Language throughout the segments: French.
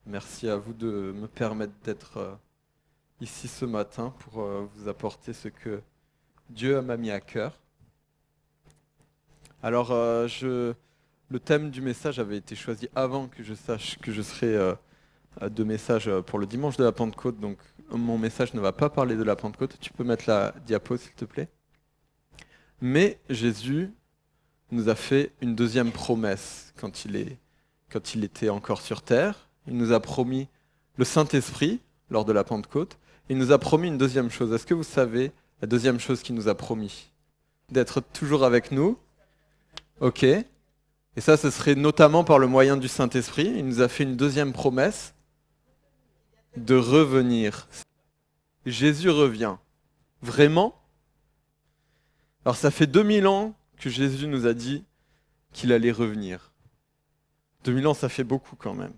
Merci à vous de me permettre d'être ici ce matin pour vous apporter ce que Dieu m'a mis à cœur. Alors, le thème du message avait été choisi avant que je sache que je serais de message pour le dimanche de la Pentecôte, donc mon message ne va pas parler de la Pentecôte. Tu peux mettre la diapo, s'il te plaît. Mais Jésus nous a fait une deuxième promesse quand il était encore sur terre. Il nous a promis le Saint-Esprit lors de la Pentecôte. Il nous a promis une deuxième chose. Est-ce que vous savez la deuxième chose qu'il nous a promis? D'être toujours avec nous. Ok. Et ça, ce serait notamment par le moyen du Saint-Esprit. Il nous a fait une deuxième promesse de revenir. Jésus revient. Vraiment? Alors ça fait 2000 ans que Jésus nous a dit qu'il allait revenir. 2000 ans, ça fait beaucoup quand même.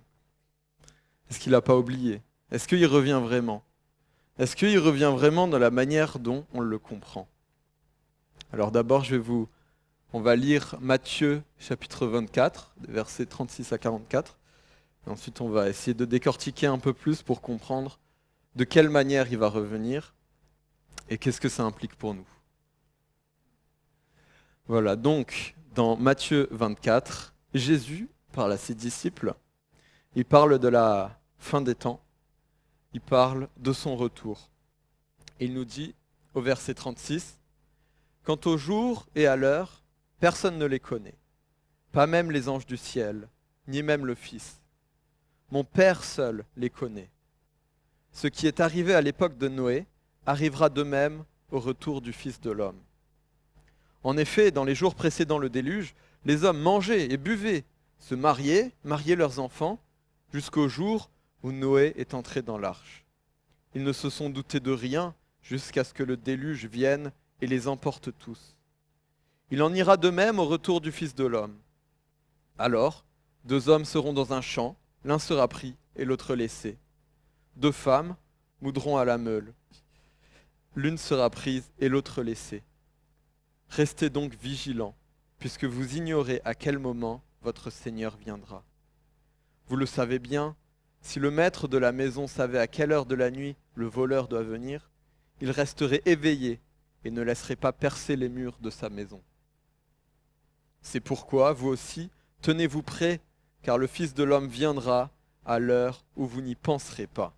Est-ce qu'il n'a pas oublié? Est-ce qu'il revient vraiment? Est-ce qu'il revient vraiment dans la manière dont on le comprend? Alors d'abord, on va lire Matthieu chapitre 24, versets 36 à 44. Et ensuite, on va essayer de décortiquer un peu plus pour comprendre de quelle manière il va revenir et qu'est-ce que ça implique pour nous. Voilà, donc dans Matthieu 24, Jésus parle à ses disciples, il parle de la fin des temps, il parle de son retour. Il nous dit au verset 36, « Quant au jour et à l'heure, personne ne les connaît, pas même les anges du ciel, ni même le Fils. Mon Père seul les connaît. Ce qui est arrivé à l'époque de Noé arrivera de même au retour du Fils de l'homme. En effet, dans les jours précédant le déluge, les hommes mangeaient et buvaient, se mariaient leurs enfants, jusqu'au jour où Noé est entré dans l'arche. Ils ne se sont doutés de rien jusqu'à ce que le déluge vienne et les emporte tous. Il en ira de même au retour du Fils de l'homme. Alors, 2 hommes seront dans un champ, l'un sera pris et l'autre laissé. 2 femmes moudront à la meule. L'une sera prise et l'autre laissée. Restez donc vigilants, puisque vous ignorez à quel moment votre Seigneur viendra. Vous le savez bien, si le maître de la maison savait à quelle heure de la nuit le voleur doit venir, il resterait éveillé et ne laisserait pas percer les murs de sa maison. C'est pourquoi, vous aussi, tenez-vous prêts, car le Fils de l'homme viendra à l'heure où vous n'y penserez pas. »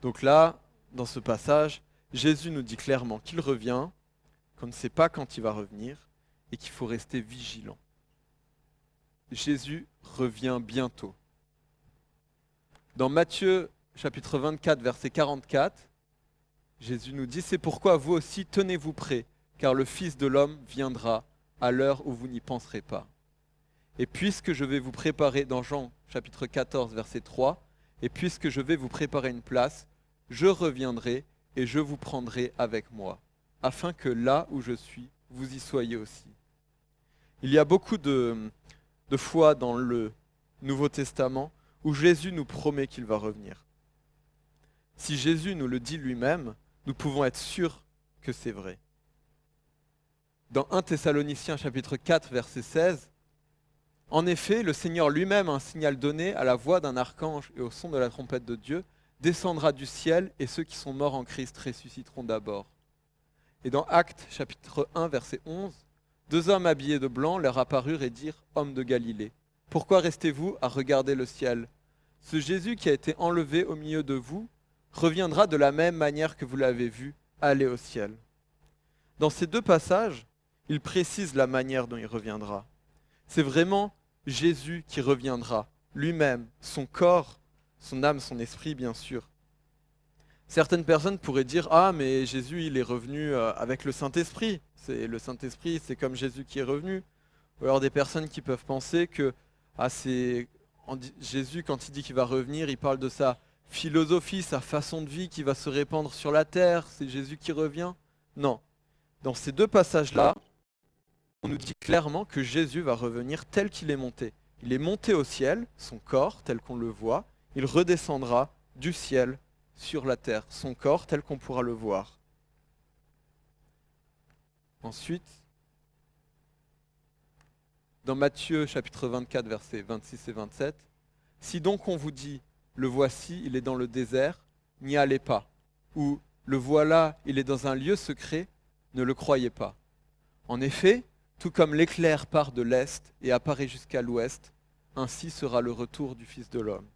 Donc là, dans ce passage, Jésus nous dit clairement qu'il revient, qu'on ne sait pas quand il va revenir et qu'il faut rester vigilant. Jésus revient bientôt. Dans Matthieu chapitre 24, verset 44, Jésus nous dit « C'est pourquoi vous aussi tenez-vous prêts, car le Fils de l'homme viendra à l'heure où vous n'y penserez pas. Et puisque je vais vous préparer, dans Jean chapitre 14, verset 3, et puisque je vais vous préparer une place, je reviendrai et je vous prendrai avec moi, afin que là où je suis, vous y soyez aussi. » Il y a beaucoup de fois dans le Nouveau Testament où Jésus nous promet qu'il va revenir. Si Jésus nous le dit lui-même, nous pouvons être sûrs que c'est vrai. Dans 1 Thessaloniciens chapitre 4, verset 16, « En effet, le Seigneur lui-même, un signal donné à la voix d'un archange et au son de la trompette de Dieu, descendra du ciel et ceux qui sont morts en Christ ressusciteront d'abord. » Et dans Actes chapitre 1, verset 11, « 2 hommes habillés de blanc leur apparurent et dirent, « Hommes de Galilée, pourquoi restez-vous à regarder le ciel? Ce Jésus qui a été enlevé au milieu de vous reviendra de la même manière que vous l'avez vu aller au ciel. » Dans ces 2 passages, il précise la manière dont il reviendra. C'est vraiment Jésus qui reviendra, lui-même, son corps, son âme, son esprit, bien sûr. Certaines personnes pourraient dire « Ah, mais Jésus, il est revenu avec le Saint-Esprit. Le Saint-Esprit, c'est comme Jésus qui est revenu. » Ou alors des personnes qui peuvent penser que Jésus, quand il dit qu'il va revenir, il parle de sa philosophie, sa façon de vie qui va se répandre sur la terre. C'est Jésus qui revient. Non. Dans ces 2 passages-là, on nous dit clairement que Jésus va revenir tel qu'il est monté. Il est monté au ciel, son corps tel qu'on le voit. Il redescendra du ciel sur la terre, son corps tel qu'on pourra le voir. Ensuite, dans Matthieu chapitre 24, versets 26 et 27, Si donc on vous dit, le voici, il est dans le désert, n'y allez pas. Ou le voilà, il est dans un lieu secret, ne le croyez pas. En effet, tout comme l'éclair part de l'est et apparaît jusqu'à l'ouest, ainsi sera le retour du Fils de l'homme.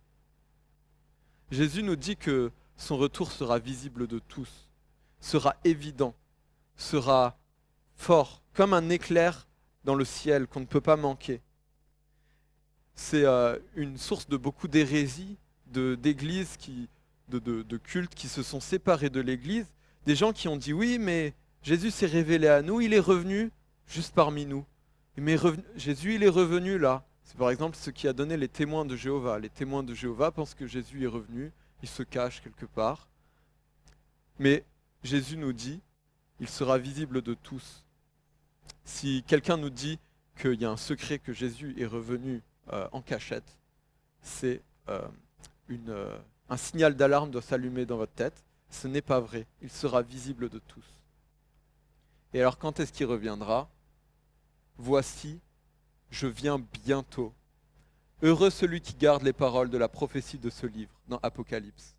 Jésus nous dit que son retour sera visible de tous, sera évident, sera fort, comme un éclair dans le ciel qu'on ne peut pas manquer. C'est une source de beaucoup d'hérésies, d'églises, de cultes qui se sont séparés de l'Église, des gens qui ont dit oui, mais Jésus s'est révélé à nous, il est revenu juste parmi nous. Mais Jésus, il est revenu là. C'est par exemple ce qui a donné les témoins de Jéhovah. Les témoins de Jéhovah pensent que Jésus est revenu, il se cache quelque part. Mais Jésus nous dit, il sera visible de tous. Si quelqu'un nous dit qu'il y a un secret que Jésus est revenu en cachette, c'est un signal d'alarme doit s'allumer dans votre tête. Ce n'est pas vrai, il sera visible de tous. Et alors quand est-ce qu'il reviendra ? Voici, je viens bientôt. Heureux celui qui garde les paroles de la prophétie de ce livre, dans Apocalypse.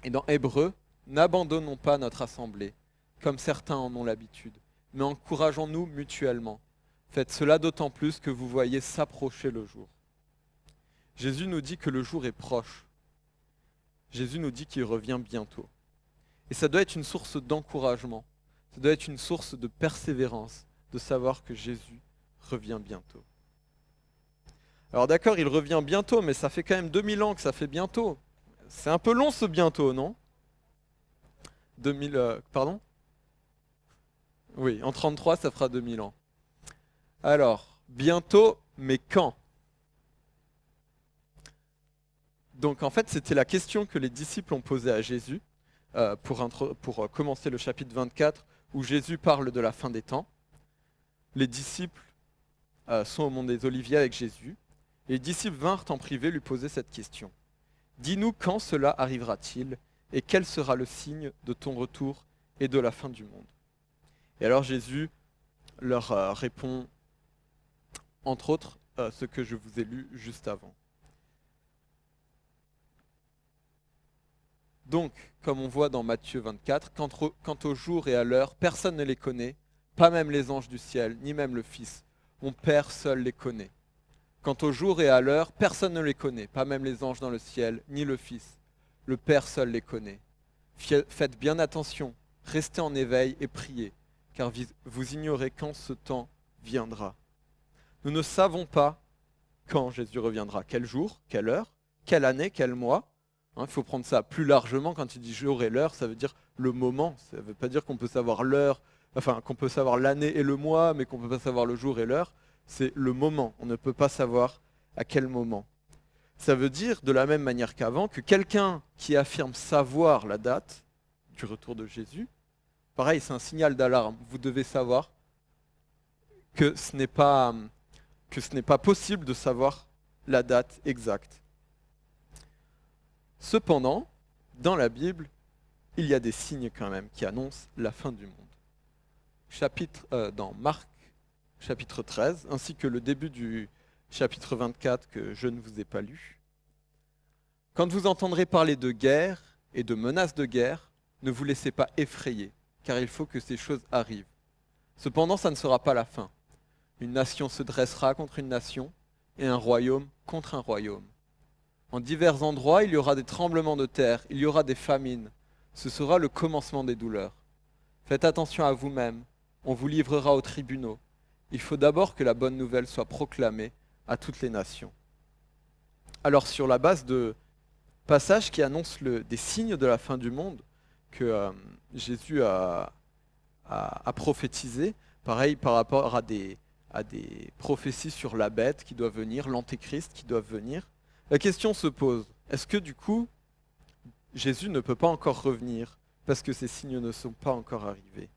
Et dans Hébreux, n'abandonnons pas notre assemblée, comme certains en ont l'habitude, mais encourageons-nous mutuellement. Faites cela d'autant plus que vous voyez s'approcher le jour. Jésus nous dit que le jour est proche. Jésus nous dit qu'il revient bientôt. Et ça doit être une source d'encouragement, ça doit être une source de persévérance, de savoir que Jésus revient bientôt. Alors d'accord, il revient bientôt, mais ça fait quand même 2000 ans que ça fait bientôt. C'est un peu long ce bientôt, non ? 2000, pardon ? Oui, en 33, ça fera 2000 ans. Alors, bientôt, mais quand ? Donc en fait, c'était la question que les disciples ont posée à Jésus pour commencer le chapitre 24, où Jésus parle de la fin des temps. Les disciples sont au mont des Oliviers avec Jésus, et les disciples vinrent en privé lui poser cette question. « Dis-nous quand cela arrivera-t-il, et quel sera le signe de ton retour et de la fin du monde ?» Et alors Jésus leur répond, entre autres, ce que je vous ai lu juste avant. Donc, comme on voit dans Matthieu 24, quant au jour et à l'heure, personne ne les connaît, pas même les anges du ciel, ni même le Fils. Mon Père seul les connaît. Quant au jour et à l'heure, personne ne les connaît, pas même les anges dans le ciel, ni le Fils. Le Père seul les connaît. Faites bien attention, restez en éveil et priez, car vous ignorez quand ce temps viendra. Nous ne savons pas quand Jésus reviendra, quel jour, quelle heure, quelle année, quel mois. Il faut prendre ça plus largement. Quand il dit jour et l'heure, ça veut dire le moment. Ça ne veut pas dire qu'on peut savoir l'heure, enfin qu'on peut savoir l'année et le mois, mais qu'on ne peut pas savoir le jour et l'heure. C'est le moment. On ne peut pas savoir à quel moment. Ça veut dire, de la même manière qu'avant, que quelqu'un qui affirme savoir la date du retour de Jésus, pareil, c'est un signal d'alarme. Vous devez savoir que ce n'est pas possible de savoir la date exacte. Cependant, dans la Bible, il y a des signes quand même qui annoncent la fin du monde. Dans Marc, chapitre 13, ainsi que le début du chapitre 24 que je ne vous ai pas lu. Quand vous entendrez parler de guerre et de menaces de guerre, ne vous laissez pas effrayer, car il faut que ces choses arrivent. Cependant, ça ne sera pas la fin. Une nation se dressera contre une nation et un royaume contre un royaume. En divers endroits, il y aura des tremblements de terre, il y aura des famines. Ce sera le commencement des douleurs. Faites attention à vous-même, on vous livrera aux tribunaux. Il faut d'abord que la bonne nouvelle soit proclamée à toutes les nations. Alors sur la base de passages qui annoncent des signes de la fin du monde que Jésus a prophétisé, pareil par rapport à des prophéties sur la bête qui doit venir, l'antéchrist qui doit venir, la question se pose, est-ce que du coup, Jésus ne peut pas encore revenir parce que ces signes ne sont pas encore arrivés ?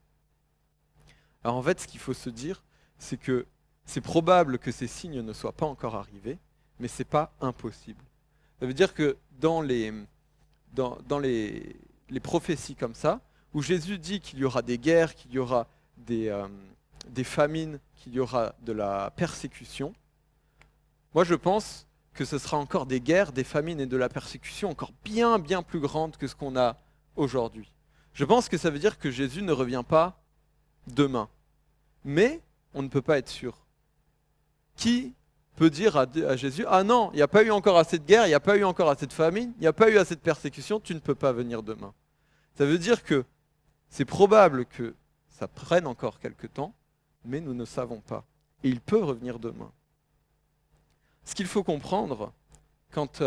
Alors en fait, ce qu'il faut se dire, c'est que c'est probable que ces signes ne soient pas encore arrivés, mais ce n'est pas impossible. Ça veut dire que dans les prophéties comme ça, où Jésus dit qu'il y aura des guerres, qu'il y aura des famines, qu'il y aura de la persécution, moi je pense que ce sera encore des guerres, des famines et de la persécution encore bien, bien plus grandes que ce qu'on a aujourd'hui. Je pense que ça veut dire que Jésus ne revient pas demain. Mais on ne peut pas être sûr. Qui peut dire à Jésus, ah non, il n'y a pas eu encore assez de guerre, il n'y a pas eu encore assez de famine, il n'y a pas eu assez de persécution, tu ne peux pas venir demain. Ça veut dire que c'est probable que ça prenne encore quelque temps, mais nous ne savons pas. Et il peut revenir demain. Ce qu'il faut comprendre, quand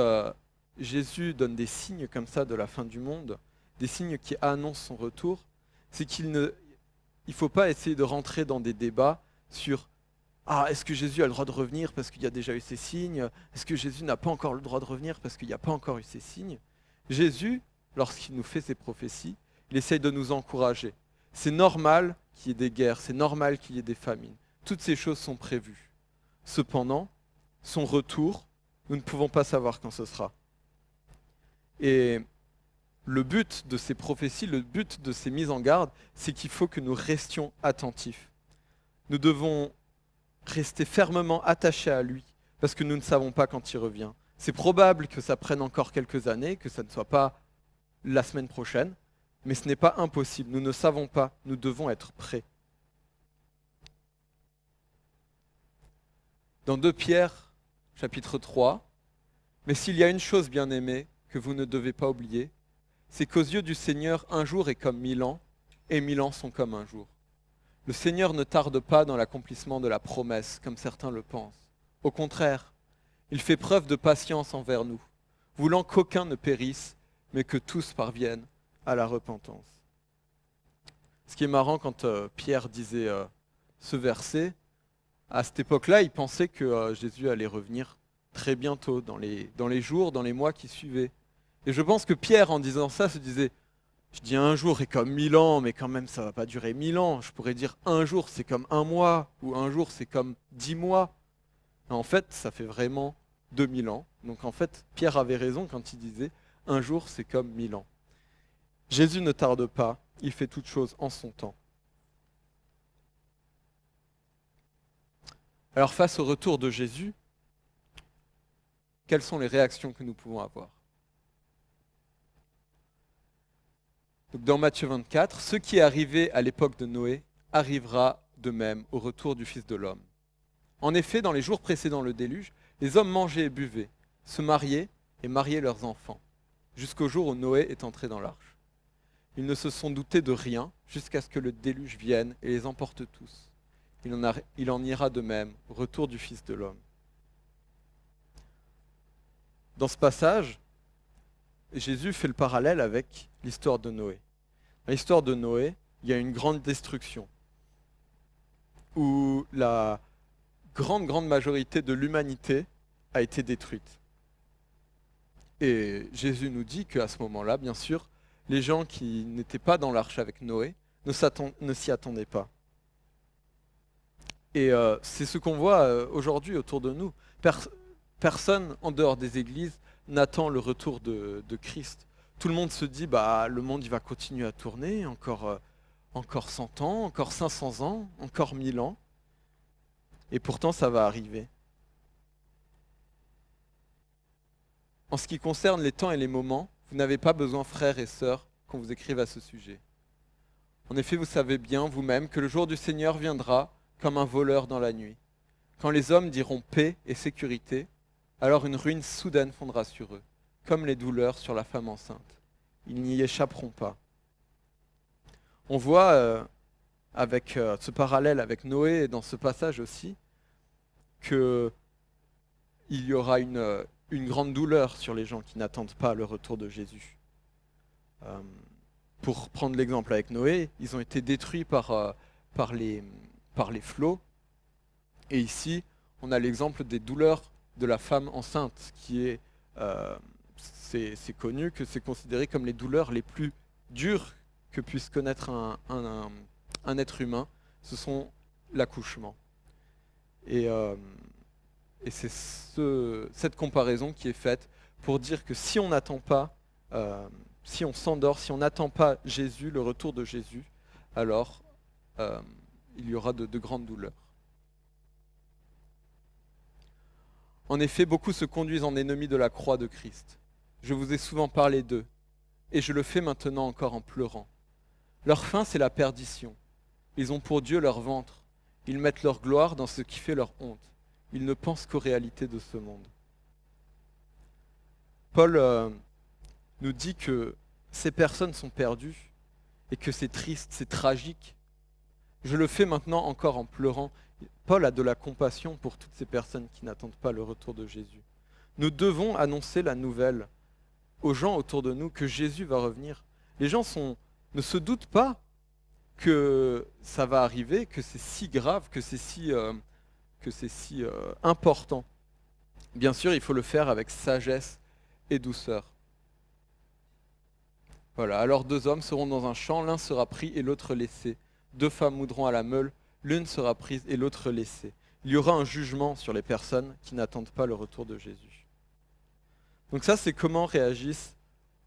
Jésus donne des signes comme ça de la fin du monde, des signes qui annoncent son retour, c'est qu'il ne faut pas essayer de rentrer dans des débats sur ah, est-ce que Jésus a le droit de revenir parce qu'il y a déjà eu ces signes? Est-ce que Jésus n'a pas encore le droit de revenir parce qu'il n'y a pas encore eu ces signes? Jésus, lorsqu'il nous fait ses prophéties, il essaye de nous encourager. C'est normal qu'il y ait des guerres, c'est normal qu'il y ait des famines. Toutes ces choses sont prévues. Cependant, son retour, nous ne pouvons pas savoir quand ce sera. Et le but de ces prophéties, le but de ces mises en garde, c'est qu'il faut que nous restions attentifs. Nous devons rester fermement attachés à lui, parce que nous ne savons pas quand il revient. C'est probable que ça prenne encore quelques années, que ça ne soit pas la semaine prochaine, mais ce n'est pas impossible. Nous ne savons pas, nous devons être prêts. Dans 2 Pierre, chapitre 3, « Mais s'il y a une chose, bien-aimée, que vous ne devez pas oublier, c'est qu'aux yeux du Seigneur, un jour est comme 1000 ans, et 1000 ans sont comme un jour. Le Seigneur ne tarde pas dans l'accomplissement de la promesse, comme certains le pensent. Au contraire, il fait preuve de patience envers nous, voulant qu'aucun ne périsse, mais que tous parviennent à la repentance. » Ce qui est marrant quand Pierre disait ce verset, à cette époque-là, il pensait que Jésus allait revenir très bientôt, dans les jours, dans les mois qui suivaient. Et je pense que Pierre, en disant ça, se disait je dis un jour est comme 1000 ans, mais quand même ça ne va pas durer 1000 ans. Je pourrais dire un jour c'est comme un mois, ou un jour c'est comme 10 mois. Et en fait, ça fait vraiment 2000 ans. Donc en fait, Pierre avait raison quand il disait un jour c'est comme 1000 ans. Jésus ne tarde pas, il fait toutes choses en son temps. Alors face au retour de Jésus, quelles sont les réactions que nous pouvons avoir ? Donc dans Matthieu 24, ce qui est arrivé à l'époque de Noé arrivera de même au retour du Fils de l'homme. En effet, dans les jours précédant le déluge, les hommes mangeaient et buvaient, se mariaient et mariaient leurs enfants, jusqu'au jour où Noé est entré dans l'arche. Ils ne se sont doutés de rien jusqu'à ce que le déluge vienne et les emporte tous. Il en ira de même au retour du Fils de l'homme. Dans ce passage, Jésus fait le parallèle avec l'histoire de Noé. Dans l'histoire de Noé, il y a une grande destruction où la grande majorité de l'humanité a été détruite. Et Jésus nous dit qu'à ce moment-là, bien sûr, les gens qui n'étaient pas dans l'arche avec Noé ne s'y attendaient pas. Et c'est ce qu'on voit aujourd'hui autour de nous. Personne en dehors des églises n'attend le retour de Christ. Tout le monde se dit, le monde il va continuer à tourner, encore 100 ans, encore 500 ans, encore 1000 ans. Et pourtant, ça va arriver. En ce qui concerne les temps et les moments, vous n'avez pas besoin, frères et sœurs, qu'on vous écrive à ce sujet. En effet, vous savez bien vous-même que le jour du Seigneur viendra comme un voleur dans la nuit. Quand les hommes diront paix et sécurité, alors une ruine soudaine fondra sur eux, comme les douleurs sur la femme enceinte. Ils n'y échapperont pas. On voit avec ce parallèle avec Noé et dans ce passage aussi, qu'il y aura une grande douleur sur les gens qui n'attendent pas le retour de Jésus. Pour prendre l'exemple avec Noé, ils ont été détruits par les flots. Et ici, on a l'exemple des douleurs de la femme enceinte, qui est, c'est connu que c'est considéré comme les douleurs les plus dures que puisse connaître un être humain. Ce sont l'accouchement. Et c'est cette comparaison qui est faite pour dire que si on n'attend pas, si on s'endort, si on n'attend pas Jésus, le retour de Jésus, alors il y aura de grandes douleurs. En effet, beaucoup se conduisent en ennemis de la croix de Christ. Je vous ai souvent parlé d'eux, et je le fais maintenant encore en pleurant. Leur fin, c'est la perdition. Ils ont pour Dieu leur ventre. Ils mettent leur gloire dans ce qui fait leur honte. Ils ne pensent qu'aux réalités de ce monde. Paul nous dit que ces personnes sont perdues et que c'est triste, c'est tragique. Je le fais maintenant encore en pleurant. Paul a de la compassion pour toutes ces personnes qui n'attendent pas le retour de Jésus. Nous devons annoncer la nouvelle aux gens autour de nous que Jésus va revenir. Les gens ne se doutent pas que ça va arriver, que c'est si grave, que c'est si important. Bien sûr, il faut le faire avec sagesse et douceur. Voilà, alors 2 hommes seront dans un champ, l'un sera pris et l'autre laissé. 2 femmes moudront à la meule, l'une sera prise et l'autre laissée. Il y aura un jugement sur les personnes qui n'attendent pas le retour de Jésus. Donc ça, c'est comment réagissent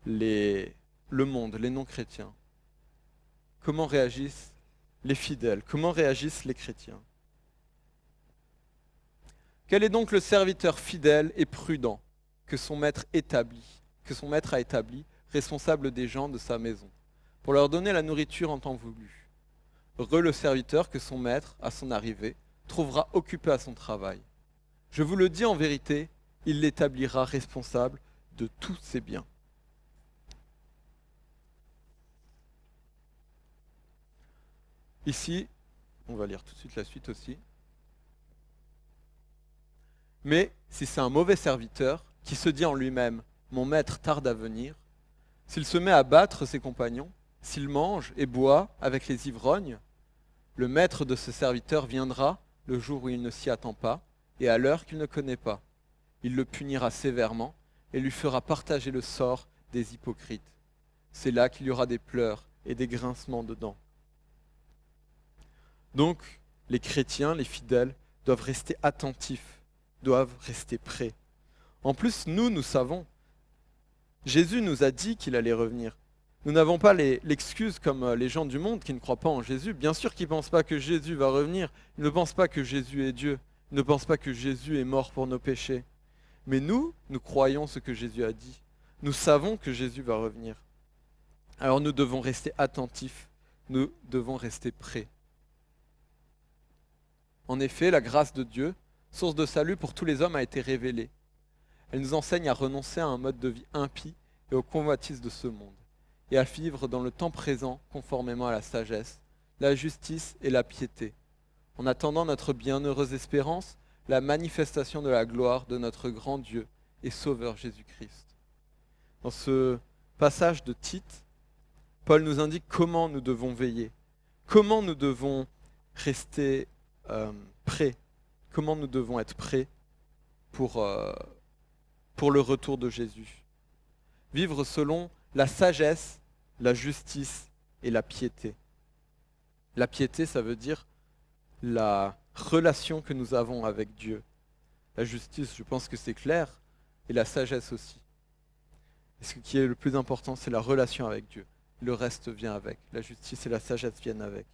le monde, les non-chrétiens. Comment réagissent les fidèles, comment réagissent les chrétiens. Quel est donc le serviteur fidèle et prudent que son maître a établi, responsable des gens de sa maison, pour leur donner la nourriture en temps voulu? Heureux le serviteur que son maître, à son arrivée, trouvera occupé à son travail. Je vous le dis en vérité, il l'établira responsable de tous ses biens. Ici, on va lire tout de suite la suite aussi. Mais si c'est un mauvais serviteur qui se dit en lui-même « Mon maître tarde à venir », s'il se met à battre ses compagnons, s'il mange et boit avec les ivrognes, le maître de ce serviteur viendra le jour où il ne s'y attend pas et à l'heure qu'il ne connaît pas. Il le punira sévèrement et lui fera partager le sort des hypocrites. C'est là qu'il y aura des pleurs et des grincements de dents. Donc, les chrétiens, les fidèles, doivent rester attentifs, doivent rester prêts. En plus, nous savons. Jésus nous a dit qu'il allait revenir. Nous n'avons pas l'excuse comme les gens du monde qui ne croient pas en Jésus. Bien sûr qu'ils ne pensent pas que Jésus va revenir. Ils ne pensent pas que Jésus est Dieu. Ils ne pensent pas que Jésus est mort pour nos péchés. Mais nous croyons ce que Jésus a dit. Nous savons que Jésus va revenir. Alors nous devons rester attentifs. Nous devons rester prêts. En effet, la grâce de Dieu, source de salut pour tous les hommes, a été révélée. Elle nous enseigne à renoncer à un mode de vie impie et aux convoitises de ce monde, et à vivre dans le temps présent conformément à la sagesse, la justice et la piété, en attendant notre bienheureuse espérance, la manifestation de la gloire de notre grand Dieu et Sauveur Jésus-Christ. Dans ce passage de Tite, Paul nous indique comment nous devons veiller, comment nous devons rester prêts, comment nous devons être prêts pour le retour de Jésus. Vivre selon la sagesse, la justice et la piété. La piété, ça veut dire la relation que nous avons avec Dieu. La justice, je pense que c'est clair, et la sagesse aussi. Et ce qui est le plus important, c'est la relation avec Dieu. Le reste vient avec. La justice et la sagesse viennent avec.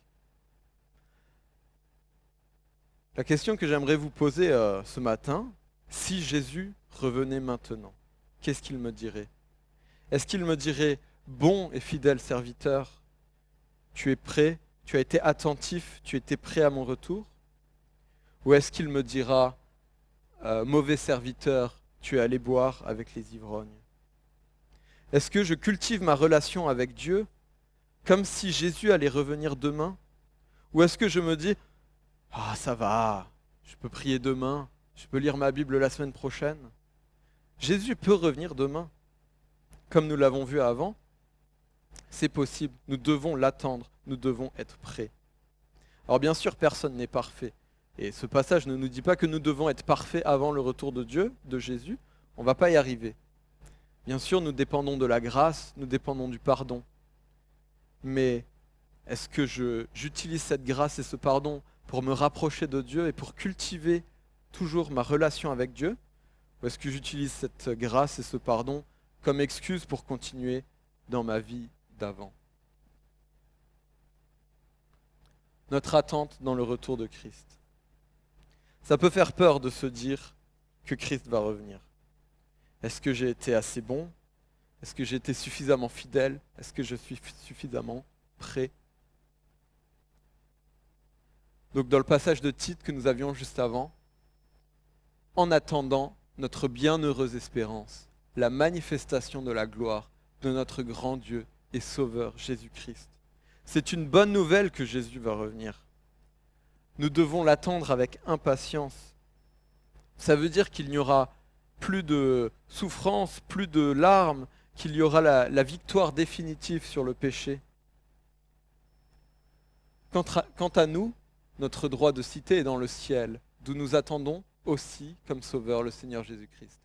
La question que j'aimerais vous poser ce matin, si Jésus revenait maintenant, qu'est-ce qu'il me dirait? Est-ce qu'il me dirait « Bon et fidèle serviteur, tu es prêt, tu as été attentif, tu étais prêt à mon retour » Ou est-ce qu'il me dira « Mauvais serviteur, tu es allé boire avec les ivrognes » Est-ce que je cultive ma relation avec Dieu comme si Jésus allait revenir demain? Ou est-ce que je me dis « Ah, ça va, je peux prier demain, je peux lire ma Bible la semaine prochaine ». Jésus peut revenir demain. Comme nous l'avons vu avant, c'est possible. Nous devons l'attendre, nous devons être prêts. Alors bien sûr, personne n'est parfait. Et ce passage ne nous dit pas que nous devons être parfaits avant le retour de Dieu, de Jésus. On ne va pas y arriver. Bien sûr, nous dépendons de la grâce, nous dépendons du pardon. Mais est-ce que j'utilise cette grâce et ce pardon pour me rapprocher de Dieu et pour cultiver toujours ma relation avec Dieu? Ou est-ce que j'utilise cette grâce et ce pardon comme excuse pour continuer dans ma vie d'avant? Notre attente dans le retour de Christ. Ça peut faire peur de se dire que Christ va revenir? Est-ce que j'ai été assez bon? Est-ce que j'ai été suffisamment fidèle? Est-ce que je suis suffisamment prêt? Donc dans le passage de Tite que nous avions juste avant, en attendant notre bienheureuse espérance, la manifestation de la gloire de notre grand Dieu et Sauveur Jésus-Christ. C'est une bonne nouvelle que Jésus va revenir. Nous devons l'attendre avec impatience. Ça veut dire qu'il n'y aura plus de souffrance, plus de larmes, qu'il y aura la victoire définitive sur le péché. Quant à nous, notre droit de cité est dans le ciel, d'où nous attendons aussi comme Sauveur le Seigneur Jésus-Christ.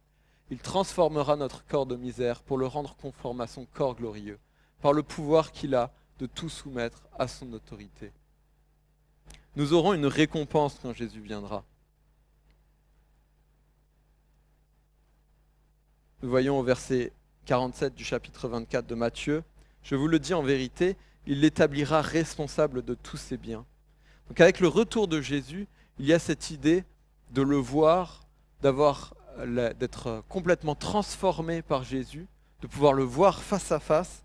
Il transformera notre corps de misère pour le rendre conforme à son corps glorieux, par le pouvoir qu'il a de tout soumettre à son autorité. Nous aurons une récompense quand Jésus viendra. Nous voyons au verset 47 du chapitre 24 de Matthieu, « Je vous le dis en vérité, il l'établira responsable de tous ses biens. » Donc avec le retour de Jésus, il y a cette idée de le voir, d'être complètement transformé par Jésus, de pouvoir le voir face à face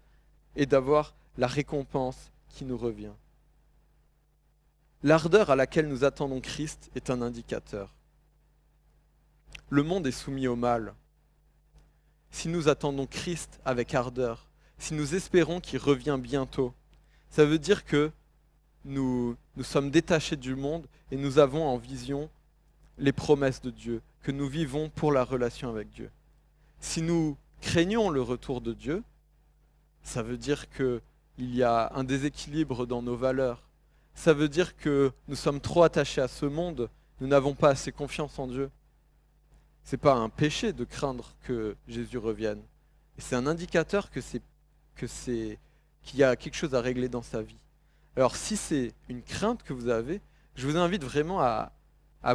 et d'avoir la récompense qui nous revient. L'ardeur à laquelle nous attendons Christ est un indicateur. Le monde est soumis au mal. Si nous attendons Christ avec ardeur, si nous espérons qu'il revient bientôt, ça veut dire que nous sommes détachés du monde et nous avons en vision les promesses de Dieu, que nous vivons pour la relation avec Dieu. Si nous craignons le retour de Dieu, ça veut dire qu'il y a un déséquilibre dans nos valeurs. Ça veut dire que nous sommes trop attachés à ce monde, nous n'avons pas assez confiance en Dieu. Ce n'est pas un péché de craindre que Jésus revienne. Et c'est un indicateur qu'il y a quelque chose à régler dans sa vie. Alors si c'est une crainte que vous avez, je vous invite vraiment à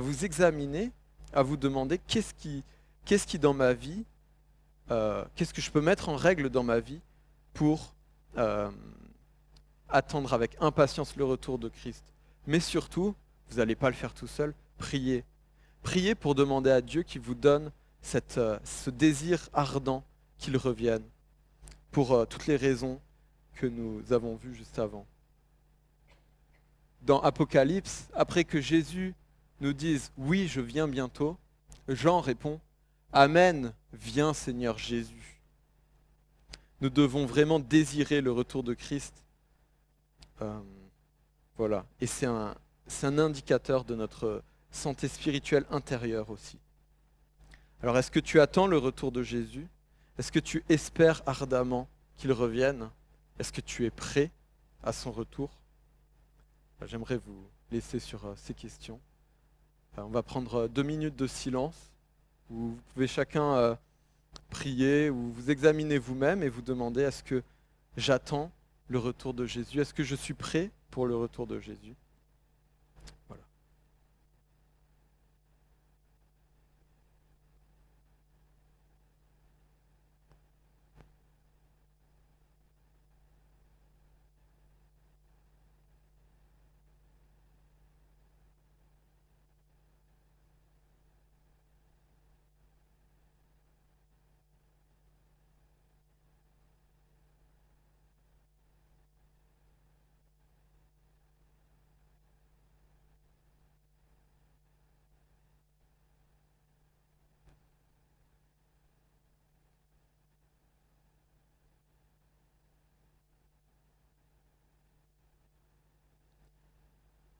vous examiner, à vous demander qu'est-ce qui dans ma vie, qu'est-ce que je peux mettre en règle dans ma vie pour attendre avec impatience le retour de Christ. Mais surtout, vous n'allez pas le faire tout seul, priez. Priez pour demander à Dieu qu'il vous donne ce désir ardent qu'il revienne, pour toutes les raisons que nous avons vues juste avant. Dans Apocalypse, après que Jésus nous dise « Oui, je viens bientôt », Jean répond « Amen, viens Seigneur Jésus ». Nous devons vraiment désirer le retour de Christ. Voilà. Et c'est un indicateur de notre santé spirituelle intérieure aussi. Alors, est-ce que tu attends le retour de Jésus? Est-ce que tu espères ardemment qu'il revienne? Est-ce que tu es prêt à son retour? J'aimerais vous laisser sur ces questions. On va prendre 2 minutes de silence où vous pouvez chacun prier ou vous examiner vous-même et vous demander est-ce que j'attends le retour de Jésus? Est-ce que je suis prêt pour le retour de Jésus? Voilà.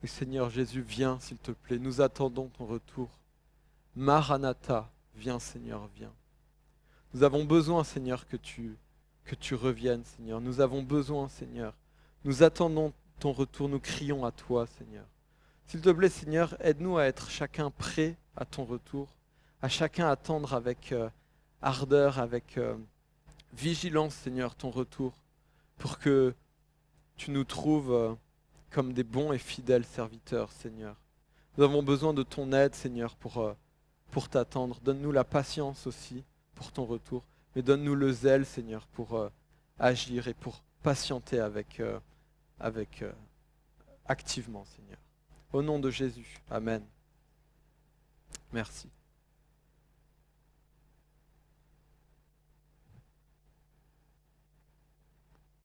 Et Seigneur Jésus, viens s'il te plaît, nous attendons ton retour. Maranatha, viens Seigneur, viens. Nous avons besoin Seigneur que tu reviennes Seigneur. Nous avons besoin Seigneur. Nous attendons ton retour, nous crions à toi Seigneur. S'il te plaît Seigneur, aide-nous à être chacun prêt à ton retour, à chacun attendre avec ardeur, avec vigilance Seigneur ton retour, pour que tu nous trouves comme des bons et fidèles serviteurs, Seigneur. Nous avons besoin de ton aide, Seigneur, pour t'attendre. Donne-nous la patience aussi pour ton retour, mais donne-nous le zèle, Seigneur, pour agir et pour patienter activement, Seigneur. Au nom de Jésus, Amen. Merci.